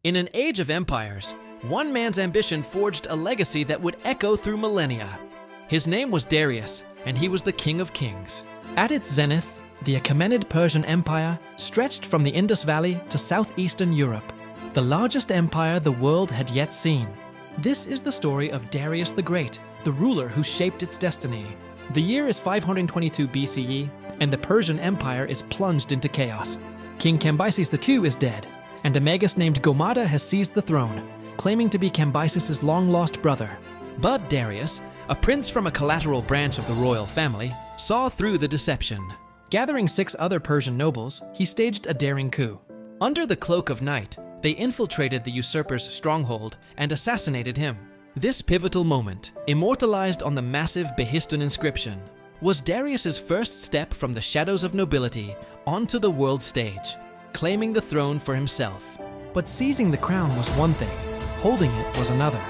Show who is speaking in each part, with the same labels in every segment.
Speaker 1: In an age of empires, one man's ambition forged a legacy that would echo through millennia. His name was Darius, and he was the king of kings. At its zenith, the Achaemenid Persian Empire stretched from the Indus Valley to southeastern Europe, the largest empire the world had yet seen. This is the story of Darius the Great, the ruler who shaped its destiny. The year is 522 BCE, and the Persian Empire is plunged into chaos. King Cambyses II is dead, and a magus named Gaumata has seized the throne, claiming to be Cambyses' long-lost brother. But Darius, a prince from a collateral branch of the royal family, saw through the deception. Gathering 6 other Persian nobles, he staged a daring coup. Under the cloak of night, they infiltrated the usurper's stronghold and assassinated him. This pivotal moment, immortalized on the massive Behistun inscription, was Darius's first step from the shadows of nobility onto the world stage, claiming the throne for himself. But seizing the crown was one thing, holding it was another.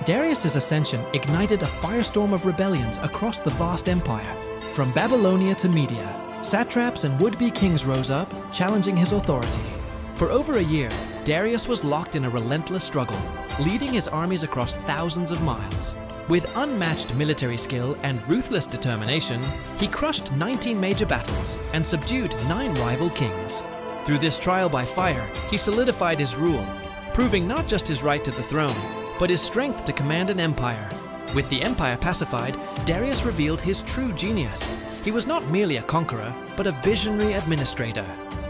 Speaker 1: Darius's ascension ignited a firestorm of rebellions across the vast empire. From Babylonia to Media, satraps and would-be kings rose up, challenging his authority. For over a year, Darius was locked in a relentless struggle, leading his armies across thousands of miles. With unmatched military skill and ruthless determination, he crushed 19 major battles and subdued 9 rival kings. Through this trial by fire, he solidified his rule, proving not just his right to the throne, but his strength to command an empire. With the empire pacified, Darius revealed his true genius. He was not merely a conqueror, but a visionary administrator.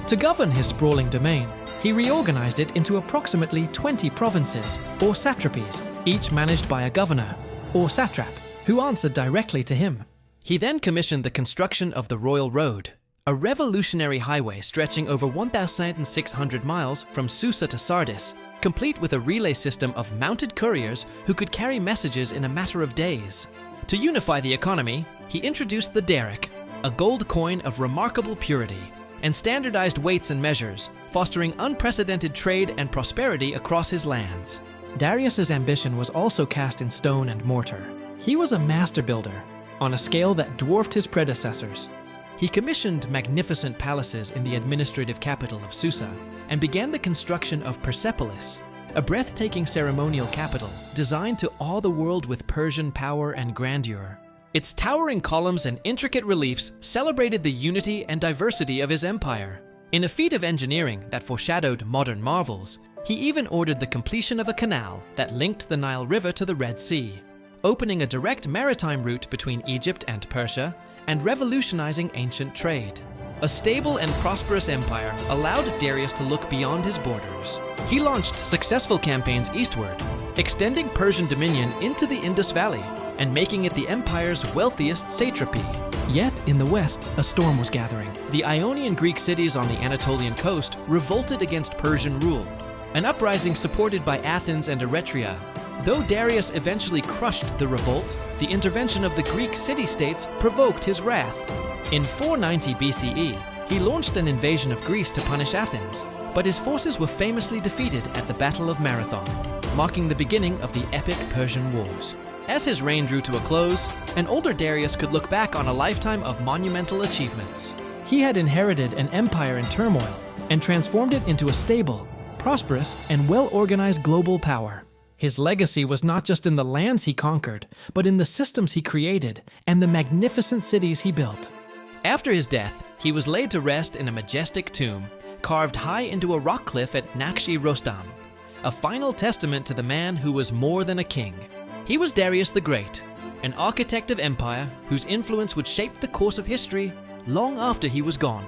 Speaker 1: To govern his sprawling domain, he reorganized it into approximately 20 provinces, or satrapies, each managed by a governor, or satrap, who answered directly to him. He then commissioned the construction of the Royal Road, a revolutionary highway stretching over 1,600 miles from Susa to Sardis, complete with a relay system of mounted couriers who could carry messages in a matter of days. To unify the economy, he introduced the Daric, a gold coin of remarkable purity, and standardized weights and measures, fostering unprecedented trade and prosperity across his lands. Darius's ambition was also cast in stone and mortar. He was a master builder, on a scale that dwarfed his predecessors. He commissioned magnificent palaces in the administrative capital of Susa and began the construction of Persepolis, a breathtaking ceremonial capital designed to awe the world with Persian power and grandeur. Its towering columns and intricate reliefs celebrated the unity and diversity of his empire. In a feat of engineering that foreshadowed modern marvels, he even ordered the completion of a canal that linked the Nile River to the Red Sea, opening a direct maritime route between Egypt and Persia and revolutionizing ancient trade. A stable and prosperous empire allowed Darius to look beyond his borders. He launched successful campaigns eastward, extending Persian dominion into the Indus Valley and making it the empire's wealthiest satrapy. Yet, in the west, a storm was gathering. The Ionian Greek cities on the Anatolian coast revolted against Persian rule, an uprising supported by Athens and Eretria. Though Darius eventually crushed the revolt, the intervention of the Greek city-states provoked his wrath. In 490 BCE, he launched an invasion of Greece to punish Athens, but his forces were famously defeated at the Battle of Marathon, marking the beginning of the epic Persian Wars. As his reign drew to a close, an older Darius could look back on a lifetime of monumental achievements. He had inherited an empire in turmoil and transformed it into a stable, prosperous, and well-organized global power. His legacy was not just in the lands he conquered, but in the systems he created and the magnificent cities he built. After his death, he was laid to rest in a majestic tomb, carved high into a rock cliff at Nakshi-Rostam, a final testament to the man who was more than a king. He was Darius the Great, an architect of empire whose influence would shape the course of history long after he was gone.